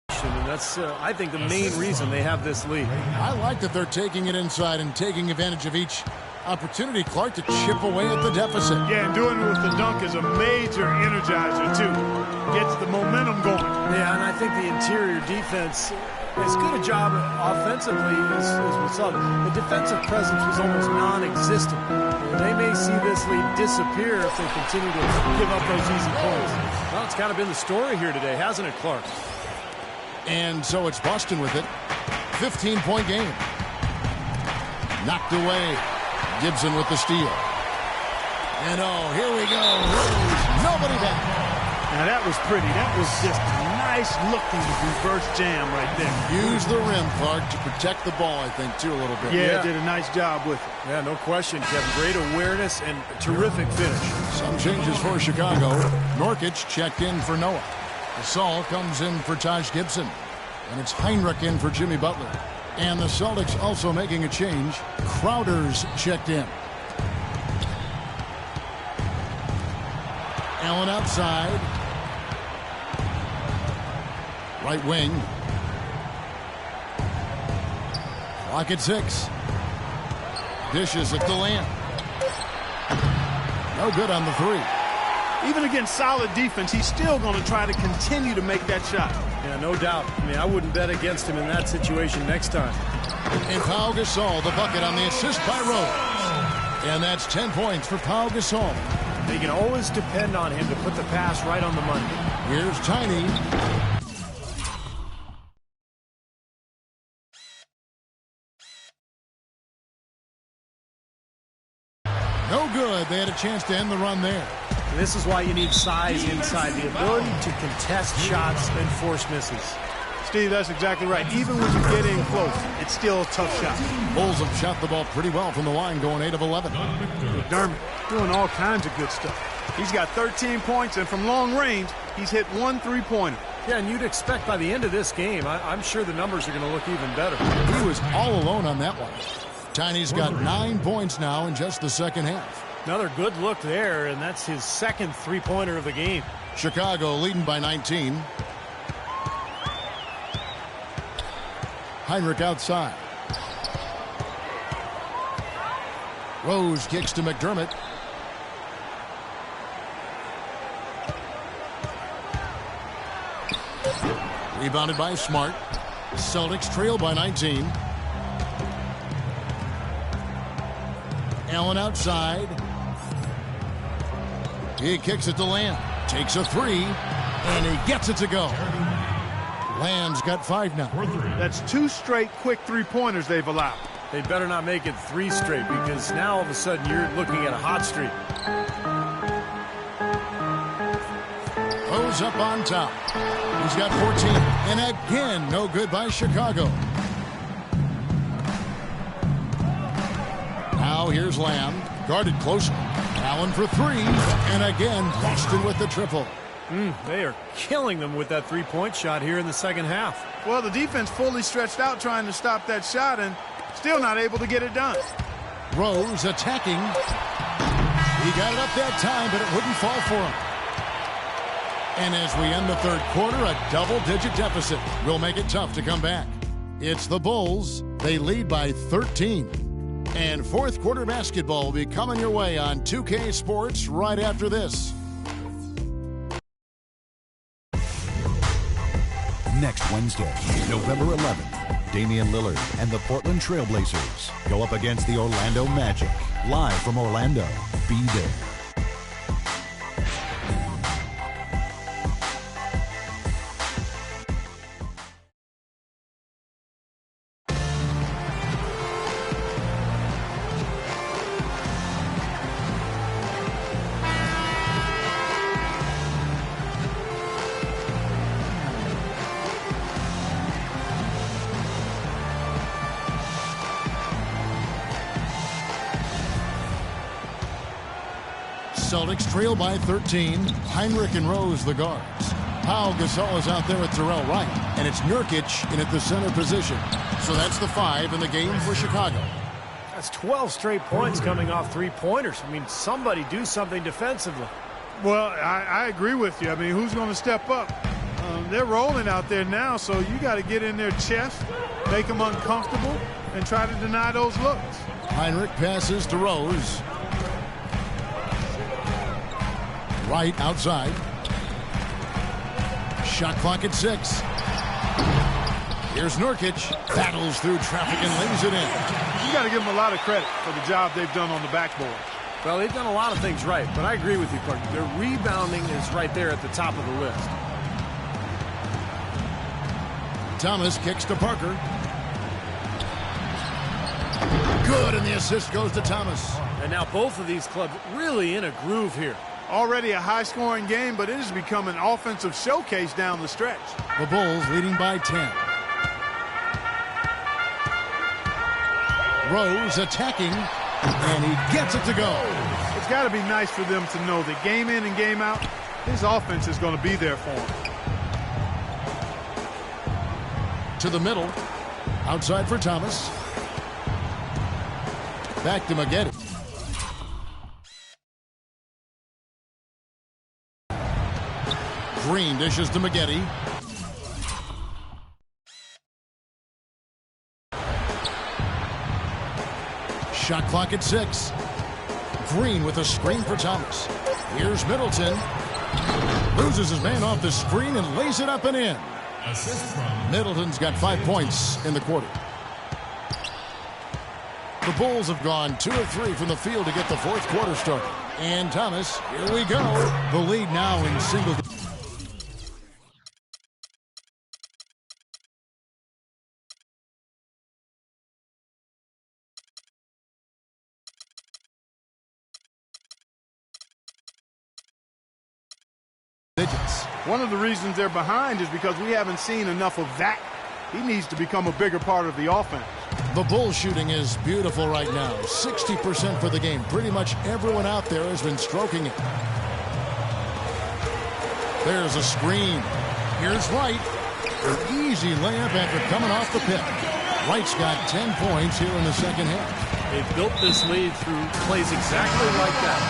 And that's, I think, the main reason they have this lead. I like that they're taking it inside and taking advantage of each opportunity, Clark, to chip away at the deficit. Yeah, and doing it with the dunk is a major energizer, too. Gets the momentum going. Yeah, and I think the interior defense, as good a job offensively as we saw. The defensive presence was almost non-existent. They may see this lead disappear if they continue to give up those easy points. Well, it's kind of been the story here today, hasn't it, Clark? And so it's Boston with it. 15-point game. Knocked away. Gibson with the steal. And oh, here we go. Rose, nobody back. Now that was pretty. That was just a nice looking reverse jam right there. Use the rim, Clark, to protect the ball, I think, too, a little bit. Yeah, did a nice job with it. Yeah, no question, Kevin. Great awareness and terrific finish. Some changes for Chicago. Nurkic checked in for Noah. Gasol comes in for Taj Gibson. And it's Heinrich in for Jimmy Butler. And the Celtics also making a change. Crowder's checked in. Allen outside. Right wing. Clock at 6. Dishes at the lamp. No good on the 3. Even against solid defense, he's still going to try to continue to make that shot. Yeah, no doubt. I mean, I wouldn't bet against him in that situation next time. And Pau Gasol, the bucket on the assist by Rose. And that's 10 points for Pau Gasol. They can always depend on him to put the pass right on the money. Here's Tiny. No good. They had a chance to end the run there. And this is why you need size inside, the ability to contest shots and force misses. Steve, that's exactly right. Even when you get in close, it's still a tough shot. Bulls have shot the ball pretty well from the line, going 8 of 11. McDermott doing all kinds of good stuff. He's got 13 points, and from long range, he's hit 1 3-pointer. Yeah, and you'd expect by the end of this game, I'm sure the numbers are going to look even better. He was all alone on that one. Tiny's got 9 points now in just the second half. Another good look there, and that's his second 3-pointer of the game. Chicago leading by 19. Heinrich outside. Rose kicks to McDermott. Rebounded by Smart. Celtics trail by 19. Allen outside. He kicks it to Lamb. Takes a 3. And he gets it to go. Lamb's got 5 now. That's 2 straight quick 3-pointers they've allowed. They better not make it 3 straight, because now all of a sudden you're looking at a hot streak. Rose up on top. He's got 14. And again, no good by Chicago. Now here's Lamb. Guarded close. Allen for 3. And again, Boston with the triple. They are killing them with that 3-point shot here in the second half. Well, the defense fully stretched out trying to stop that shot and still not able to get it done. Rose attacking. He got it up that time, but it wouldn't fall for him. And as we end the third quarter, a double-digit deficit will make it tough to come back. It's the Bulls. They lead by 13. And fourth quarter basketball will be coming your way on 2K Sports right after this. Next Wednesday, November 11th, Damian Lillard and the Portland Trailblazers go up against the Orlando Magic. Live from Orlando. Be there. Celtics trail by 13. Heinrich and Rose the guards. Pau Gasol is out there with Terrell Wright. And it's Nurkic in at the center position. So that's the 5 in the game for Chicago. That's 12 straight points coming off 3-pointers. I mean, somebody do something defensively. Well, I agree with you. I mean, who's going to step up? They're rolling out there now, so you got to get in their chest, make them uncomfortable, and try to deny those looks. Heinrich passes to Rose. Right outside. Shot clock at 6. Here's Nurkic. Battles through traffic and lays it in. You got to give them a lot of credit for the job they've done on the backboard. Well, they've done a lot of things right, but I agree with you, Clark. Their rebounding is right there at the top of the list. Thomas kicks to Parker. Good, and the assist goes to Thomas. And now both of these clubs really in a groove here. Already a high-scoring game, but it has become an offensive showcase down the stretch. The Bulls leading by 10. Rose attacking, and he gets it to go. It's got to be nice for them to know that game in and game out, his offense is going to be there for him. To the middle, outside for Thomas. Back to Maggette. Green dishes to Maggette. Shot clock at 6. Green with a screen for Thomas. Here's Middleton. Loses his man off the screen and lays it up and in. Middleton's got 5 points in the quarter. The Bulls have gone 2 of 3 from the field to get the fourth quarter started. And Thomas, here we go. The lead now in single. One of the reasons they're behind is because we haven't seen enough of that. He needs to become a bigger part of the offense. The Bulls shooting is beautiful right now. 60% for the game. Pretty much everyone out there has been stroking it. There's a screen. Here's Wright. An easy layup after coming off the pick. Wright's got 10 points here in the second half. They've built this lead through plays exactly like that.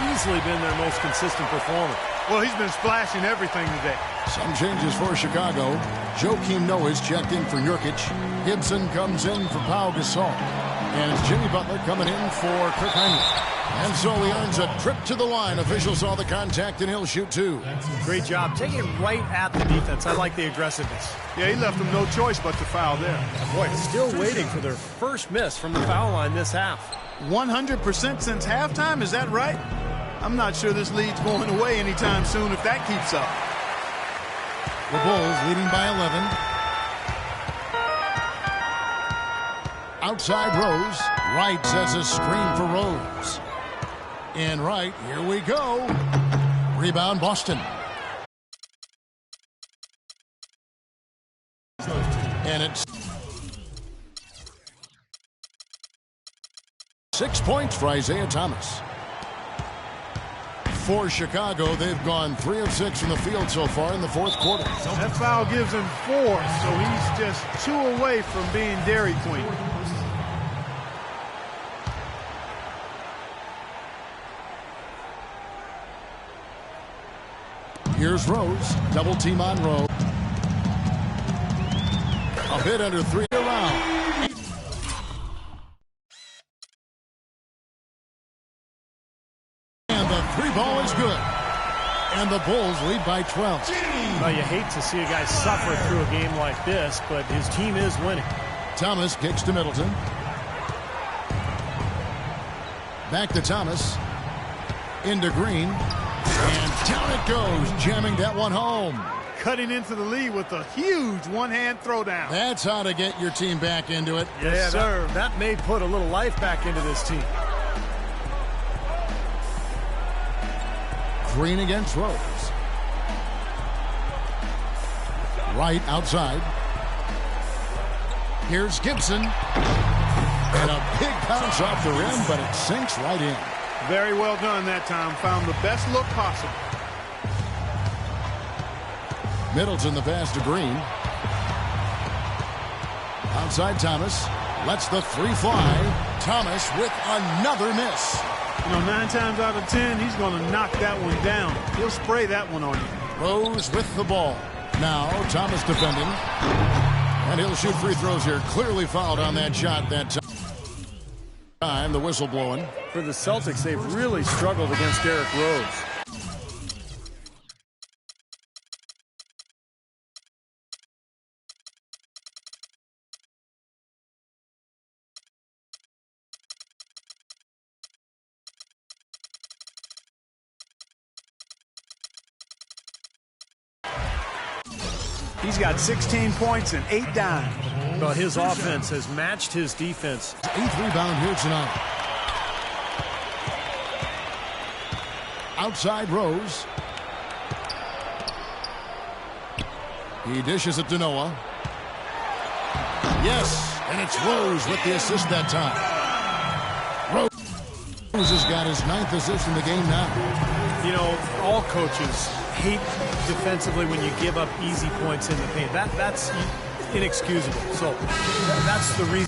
He's easily been their most consistent performer. Well, he's been splashing everything today. Some changes for Chicago. Joakim Noah's checked in for Nurkic. Gibson comes in for Pau Gasol. And it's Jimmy Butler coming in for Kirk Heinrich. And so he earns a trip to the line. Official saw the contact, and he'll shoot 2. Great job. Taking it right at the defense. I like the aggressiveness. Yeah, he left them no choice but to foul there. Boy, still waiting for their first miss from the foul line this half. 100% since halftime, is that right? I'm not sure this lead's going away anytime soon if that keeps up. The Bulls leading by 11. Outside Rose. Wright sets a screen for Rose. And Wright, here we go. Rebound Boston. And it's 6 points for Isaiah Thomas. For Chicago, they've gone 3 of 6 from the field so far in the fourth quarter. That foul gives him 4, so he's just 2 away from being Dairy Queen. Here's Rose. Double team on Rose. A bit under 3 around. And the 3 ball is good. And the Bulls lead by 12. Well, you hate to see a guy suffer through a game like this, but his team is winning. Thomas kicks to Middleton. Back to Thomas. Into Green. And down it goes, jamming that one home. Cutting into the lead with a huge one-hand throwdown. That's how to get your team back into it. Yes, sir. That may put a little life back into this team. Green against Rose. Wright outside. Here's Gibson. And a big bounce off the rim, but it sinks right in. Very well done that time. Found the best look possible. Middleton the pass to Green. Outside Thomas. Lets the 3 fly. Thomas with another miss. You know, 9 times out of 10, he's going to knock that one down. He'll spray that one on you. Rose with the ball. Now Thomas defending. And he'll shoot free throws here. Clearly fouled on that shot that time. The whistle blowing. For the Celtics, they've really struggled against Derrick Rose. He's got 16 points and 8 dimes. But his offense has matched his defense. 8th rebound here tonight. outside Rose. He dishes it to Noah. Yes, and it's Rose with the assist that time. Rose has got his 9th assist in the game now. You know, all coaches hate defensively when you give up easy points in the paint. That's inexcusable. So that's the reason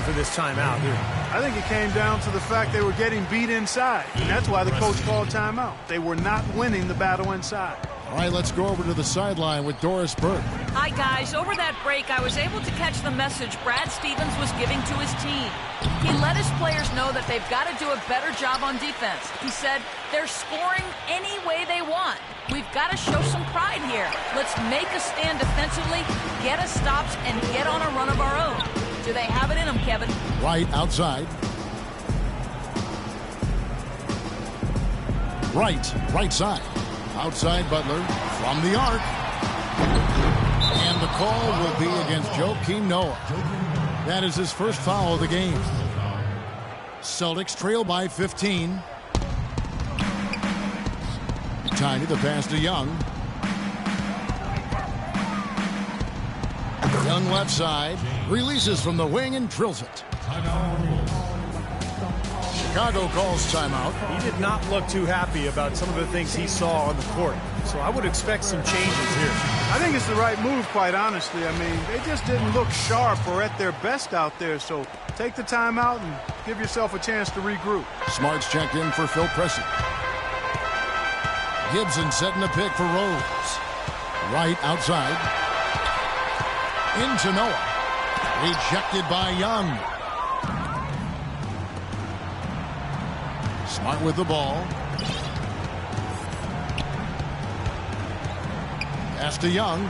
for this timeout here. I think it came down to the fact they were getting beat inside, and that's why the coach called timeout. They were not winning the battle inside. All right, let's go over to the sideline with Doris Burke. Hi, guys. Over that break, I was able to catch the message Brad Stevens was giving to his team. He let his players know that they've got to do a better job on defense. He said they're scoring any way they want. We've got to show some pride here. Let's make a stand defensively, get us stops, and get on a run of our own. Do they have it in them, Kevin? Right outside. Right side. Outside Butler from the arc. And the call will be against Joakim Noah. That is his first foul of the game. Celtics trail by 15. Tiny, the pass to Young. Young left side. Releases from the wing and drills it. Chicago calls timeout. He did not look too happy about some of the things he saw on the court. So I would expect some changes here. I think it's the right move, quite honestly. I mean, they just didn't look sharp or at their best out there. So take the timeout and give yourself a chance to regroup. Smart's checked in for Phil Preston. Gibson setting the pick for Rose. Right outside. Into Noah. Rejected by Young. Smart with the ball. Pass to Young.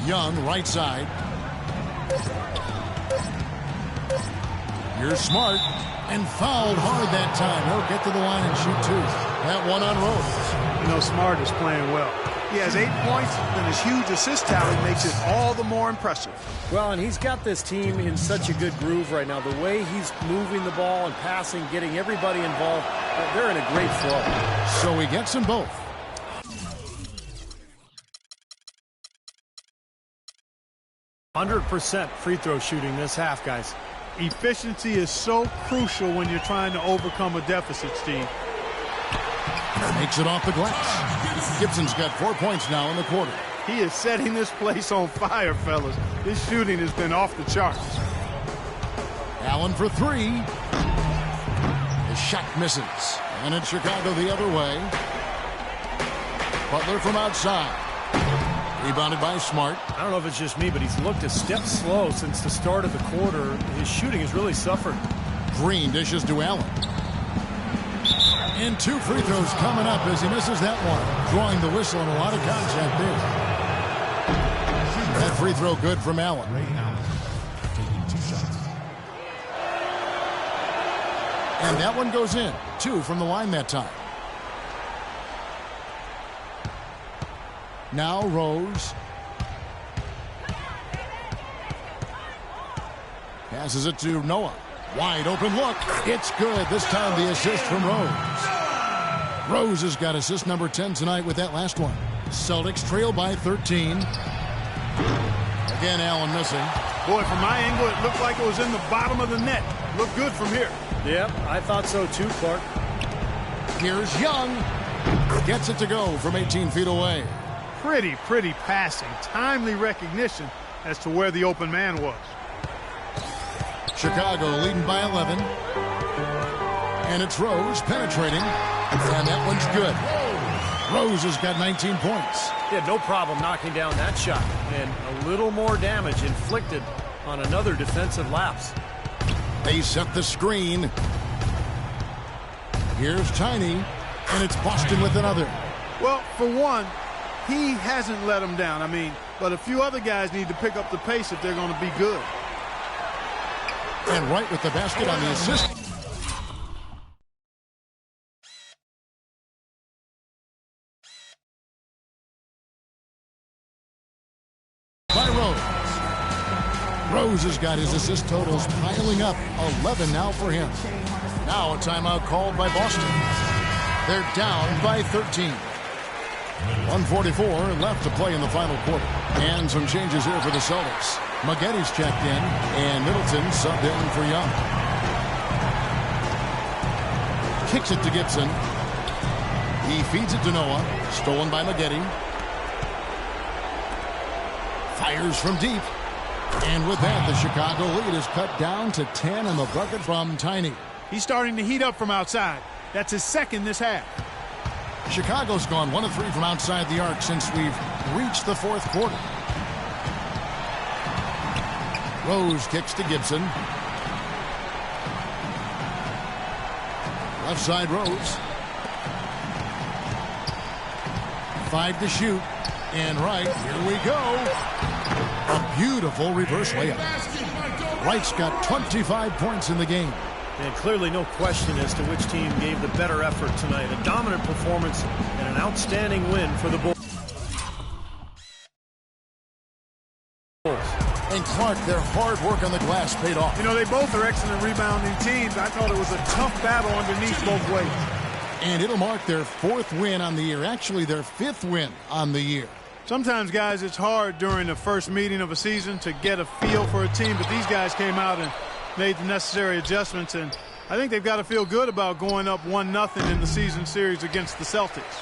Young, right side. Here's Smart. And fouled hard that time. He'll get to the line and shoot two. That one on Rose. You know, Smart is playing well. He has 8 points, and his huge assist tally makes it all the more impressive. Well, and he's got this team in such a good groove right now. The way he's moving the ball and passing, getting everybody involved, they're in a great flow. So he gets them both. %100% free throw shooting this half, guys. Efficiency is so crucial when you're trying to overcome a deficit, Steve. Makes it off the glass. Gibson's got 4 points now in the quarter. He is setting this place on fire, fellas. His shooting has been off the charts. Allen for three. His shot misses. And it's Chicago the other way. Butler from outside. Rebounded by Smart. I don't know if it's just me, but he's looked a step slow since the start of the quarter. His shooting has really suffered. Green dishes to Allen. And 2 free throws coming up as he misses that one. Drawing the whistle and a lot of contact there. That free throw good from Allen. Taking 2 shots. And that one goes in. 2 from the line that time. Now Rose. Passes it to Noah. Wide open look. It's good. This time the assist from Rose. Rose has got assist number 10 tonight with that last one. Celtics trail by 13. Again, Allen missing. Boy, from my angle, it looked like it was in the bottom of the net. Looked good from here. Yep, I thought so too, Clark. Here's Young. Gets it to go from 18 feet away. Pretty passing. Timely recognition as to where the open man was. Chicago leading by 11. And it's Rose penetrating. And that one's good. Rose has got 19 points. He had no problem knocking down that shot. And a little more damage inflicted on another defensive lapse. They set the screen. Here's Tiny. And it's Boston with another. Well, for one, he hasn't let them down. I mean, but a few other guys need to pick up the pace if they're going to be good. And right with the basket on the assist. By Rose. Rose has got his assist totals piling up. 11 now for him. Now a timeout called by Boston. They're down by 13. 1:44 left to play in the final quarter. And some changes here for the Celtics. Maggetti's checked in, and Middleton subbed in for Young. Kicks it to Gibson. He feeds it to Noah. Stolen by Maggetti. Fires from deep. And with that, the Chicago lead is cut down to 10 in the bucket from Tiny. He's starting to heat up from outside. That's his second this half. Chicago's gone 1 of 3 from outside the arc since we've reached the fourth quarter. Rose kicks to Gibson. Left side Rose. 5 to shoot. And right, here we go. A beautiful reverse layup. Wright's got 25 points in the game. And clearly no question as to which team gave the better effort tonight. A dominant performance and an outstanding win for the Bulls. And Clark, their hard work on the glass paid off. You know, they both are excellent rebounding teams. I thought it was a tough battle underneath both ways. And it'll mark their 4th win on the year. Actually, their 5th win on the year. Sometimes, guys, it's hard during the first meeting of a season to get a feel for a team, but these guys came out and made the necessary adjustments, and I think they've got to feel good about going up 1-0 in the season series against the Celtics.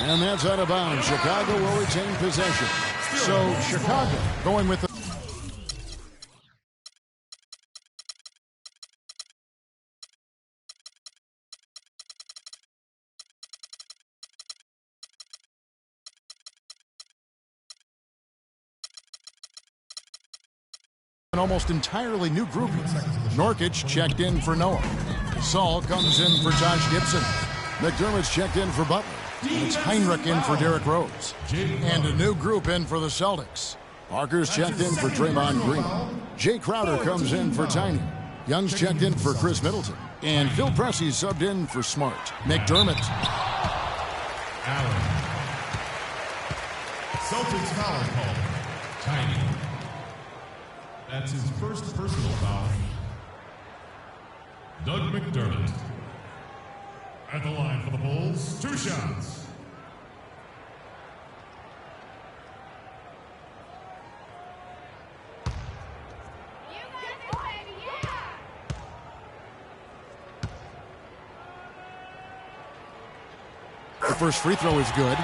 And that's out of bounds. Chicago will retain possession. So Chicago going with the an almost entirely new grouping. Norkic checked in for Noah. Saul comes in for Josh Gibson. McDermott's checked in for Butler. It's Heinrich in for Derrick Rose. And a new group in for the Celtics. Parker's checked in for Draymond Green. Jay Crowder comes in for Tiny. Young's checked in for Chris Middleton. And Phil Pressey subbed in for Smart. McDermott. Allen. Celtics foul call. Tiny. That's his first personal foul. Doug McDermott. At the line for the Bulls, 2 shots. The first free throw is good.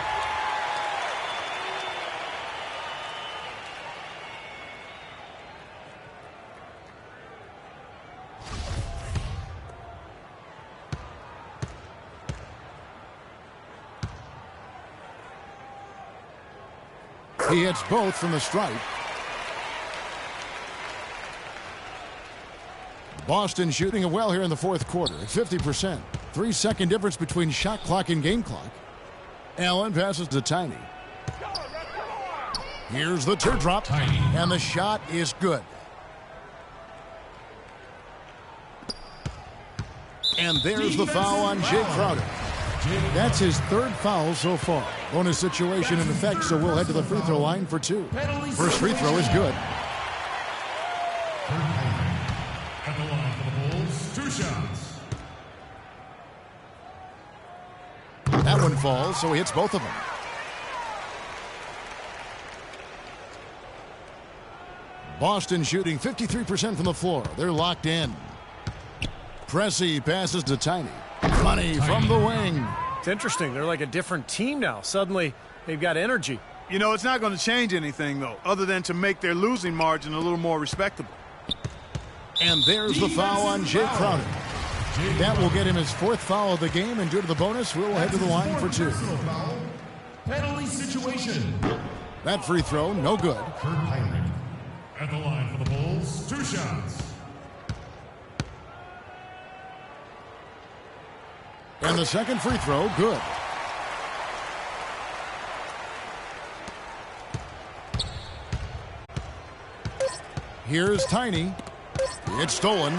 He hits both from the stripe. Boston shooting it well here in the fourth quarter at 50%. 3-second difference between shot clock and game clock. Allen passes to Tiny. Here's the teardrop, and the shot is good. And there's the foul on Jay Crowder. That's his 3rd foul so far. Bonus situation in effect, so we'll head to the free throw line for 2. First free throw is good. At the line for the Bulls, 2 shots. That one falls, so he hits both of them. Boston shooting 53% from the floor. They're locked in. Pressey passes to Tiny. Money from the wing. It's interesting. They're like a different team now. Suddenly, they've got energy. You know, it's not going to change anything, though, other than to make their losing margin a little more respectable. And there's the foul on Jay Crowder. That will get him his 4th foul of the game, and due to the bonus, we'll head to the line for 2. Penalty situation. That free throw, no good. Kurt Heinrich. At the line for the Bulls, 2 shots. And the second free throw, good. Here's Tiny. It's stolen.